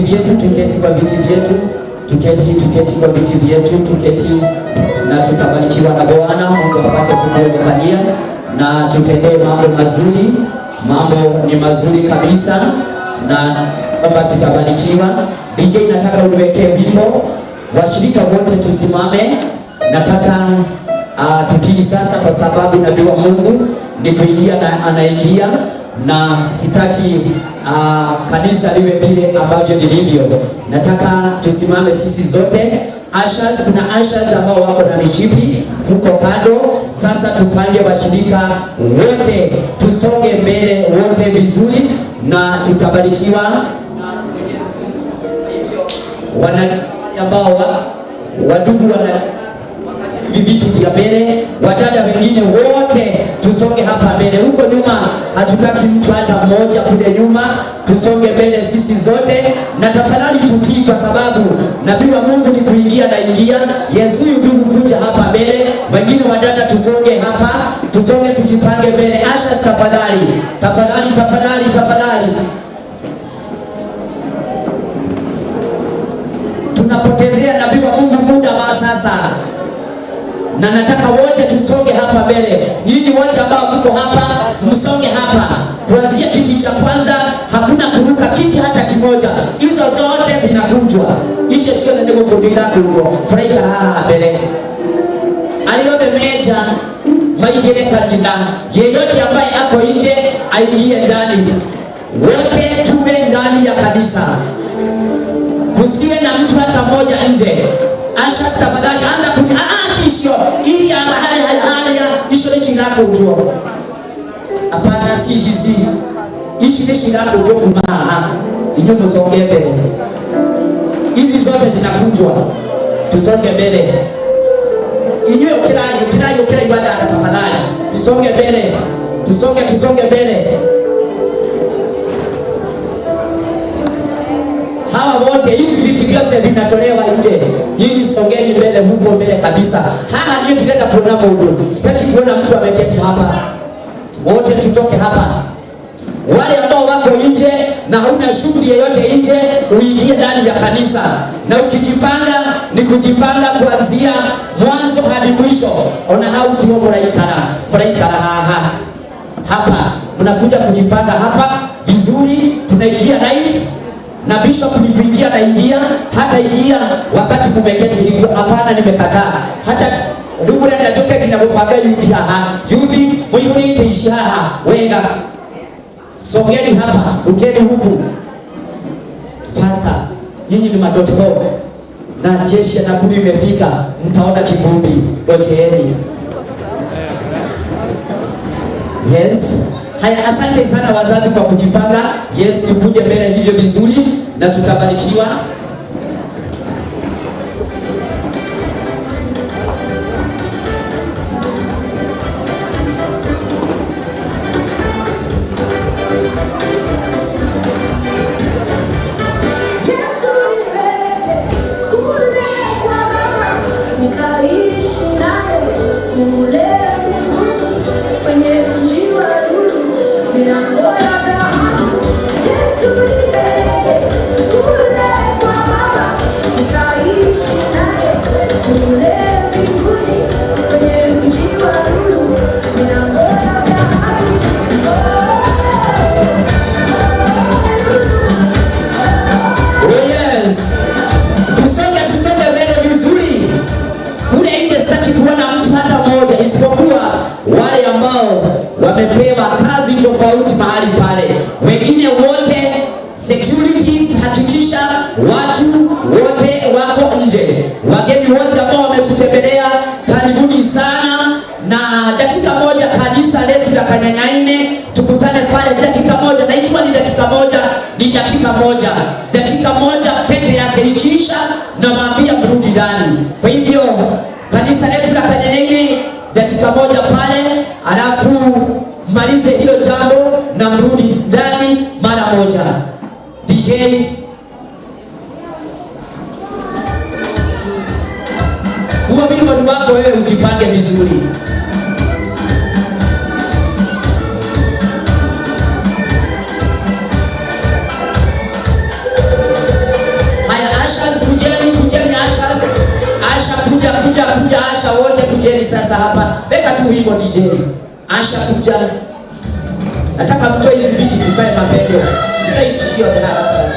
viti vyetu, tuketi kwa viti vyetu, tuketi kwa viti vyetu, tuketi na tutabarikiwa na Bwana. Mungu apate kutuonekania na tutendee mambo mazuri. Mambo ni mazuri kabisa na kwamba tutabarikiwa. DJ, nataka uniwekee wimbo. Washirika wote tusimame. Nataka tutii sasa, kwa sababu nabii wa Mungu ni kuingia na anaingia, na sitaki kanisa liwe vile ambavyo lilivyo. Nataka tusimame sisi zote. Ushers, kuna ushers ambao wako na mishipi huko kando. Sasa tupange washirika wote, tusonge mbele wote vizuri na tutabarikiwa. Wana ambao wadugu wana viti vya mbele, wadada wengine wote tusonge hapa mbele. Huko nyuma hatutaki mtu hata mmoja kule nyuma, tusonge mbele sisi zote, na tafadhali tutii, kwa sababu nabii wa Mungu ni kuingia na ingia. Yesu ndugu, kuja hapa mbele. Wengine wadada tusonge hapa, tusonge tujipange mbele. Asha, tafadhali tafadhali tafadhali tafadhali. Tunapotezea nabii wa Mungu muda wa sasa, na nataka wote tusonge hapa mbele. Nyinyi wote ambao mko hapa, msonge hapa. Kuanzia kiti cha kwanza, hakuna kuruka kiti hata kimoja. Hizo zote zinakujwa. Ishe shule ndio kudila kujwa. Tunaika hapa mbele. Aliyote meja maijele kanida. Yeyote ambaye ako nje aingie ndani. Wote tuwe ndani ya kanisa. Kusiwe na mtu hata mmoja nje. Asha, tafadhali anza ishio ili haya isho lechi lako ujua. Hapana, si hizi ishi lechi lako ujua kumaha inyo msonge mbele. Hizi zote zinakujwa, tusonge mbele. Inyo kila ibada tafadhali tusonge mbele, tusonge mbele. Hawa wote hivi viti vyote vinatolewa nje. Nyinyi songeni mbele, huko mbele kabisa. Hapa ndio tunaenda kuona Mungu. Sitaki kuona mtu ameketi hapa. Wote tutoke hapa. Wale ambao wako nje na hauna shughuli yoyote nje, uingie ndani ya kanisa. Na ukijipanga ni kujipanga kuanzia mwanzo hadi mwisho. Ona hao tu mraikara hapa. Mnakuja kujipanga hapa vizuri. Tunaingia live. Na bishop ni kuingia na ingia, hata ingia wakati kumeketi hivyo. Hapana, nimekataa. Hata ndugu nenda toke kinakufaga yuthi haha. Yuthi mwihuni teishi haha. Wenga songeni hapa, ukeni huku faster. Nyinyi ni .com na jeshi na kumi imefika, mtaona kivumbi. Gojeeni. Yes. Haya, asante sana wazazi kwa kujipanga. Yes, tukuje mbele hivyo vizuri na tutabarikiwa. Wamepewa kazi tofauti mahali pale. Wengine wote securities, hakikisha watu wote wako nje. Wageni wote ambao wametutembelea, karibuni sana. Na dakika moja kanisa letu la Kanyanyaine, tukutane pale dakika moja. Na ikiwa ni dakika moja, ni dakika moja. Dakika moja peke yake ikiisha, na maambia mrudi ndani. Kwa hivyo kanisa letu la Kanyanyaine, dakika moja pale, alafu malize hilo jambo na mrudi ndani mara moja. DJ, uwabili wadu wako wewe ujipange vizuri. sasa hapa. Weka tu wimbo DJ. Asha kuja. Nataka mtoe hizi viti tukae mapendo. Nikaisishia haraka.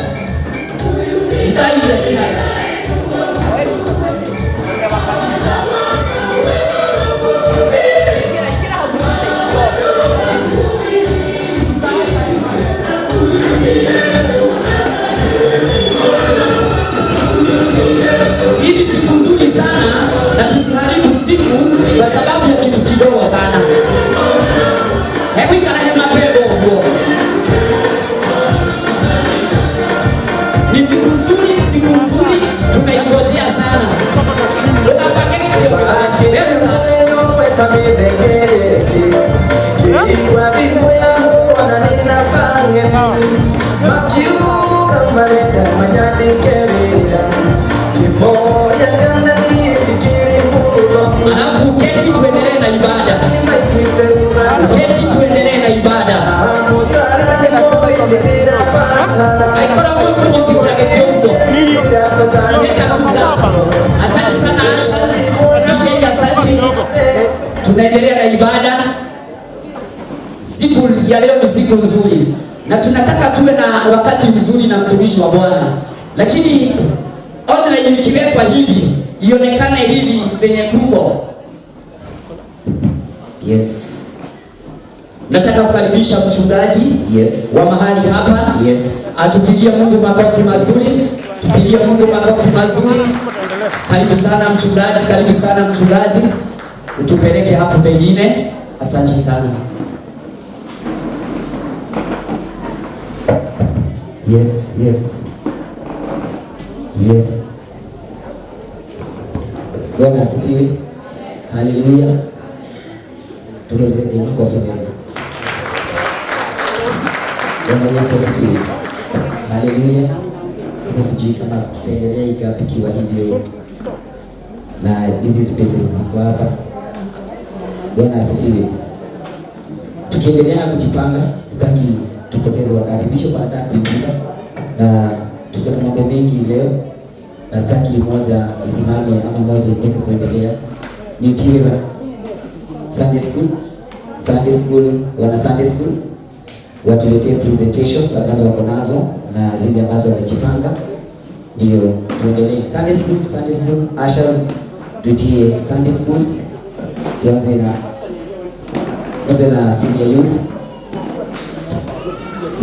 Nikaile shida. Hii siku nzuri sana na tusiharibu siku kwa sababu ya kitu kidogo sana. Hebu ikana mapendo huo. Ni siku nzuri tumeingojea sana. Alafu keti tuendelee na ibada. Keti tuendelee na ibada. Aikora Mungu ni kipage kiungo. Weka tuka. Asante sana Asha. DJ asante. Tunaendelea na ibada. Siku ya leo ni siku nzuri. Na tunataka tuwe na wakati mzuri na mtumishi wa Bwana. Lakini online ikiwekwa hivi, ionekane hivi penye kuko. Yes. Nataka kukaribisha mchungaji wa mahali hapa. Atupigie Mungu makofi mazuri. Tupigie Mungu makofi mazuri. Karibu sana mchungaji, karibu sana mchungaji. Utupeleke hapo pengine. Asante sana. Yes. Bwana asifiwe. Haleluya. Tunaelekea makofi mengi. Bwana Yesu asifiwe. Haleluya. Sasa sijui kama tutaendelea ikapikiwa hivyo na hizi spaces ziko hapa. Bwana asifiwe. Tukiendelea kujipanga, sitaki tupoteze wakati. Bishop anataka kuingia na tuko na mambo mengi leo. Na sitaki moja isimame ama moja ikose kuendelea. Nitiwa Sunday school, wana Sunday school watuletee presentations ambazo wako nazo na zile ambazo wamejipanga, ndio tuendelee. Sunday school, ushers tutie Sunday schools. Tuanze na senior youth.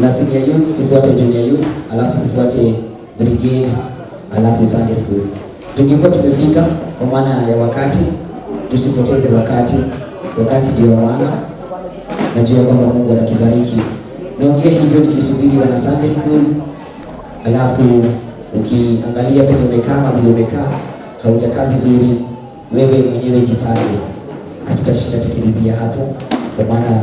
Na senior youth tufuate junior youth, alafu tufuate brigade, alafu Sunday school. Tukikuwa tumefika kwa maana ya wakati, tusipoteze wakati ndio maana. Najua kwamba Mungu anatubariki. Naongea hivyo nikisubiri wana Sunday school, alafu ukiangalia penye umekaa vile umekaa haujakaa vizuri, wewe mwenyewe jipange. Hatutashinda tukirudia hapo kwa maana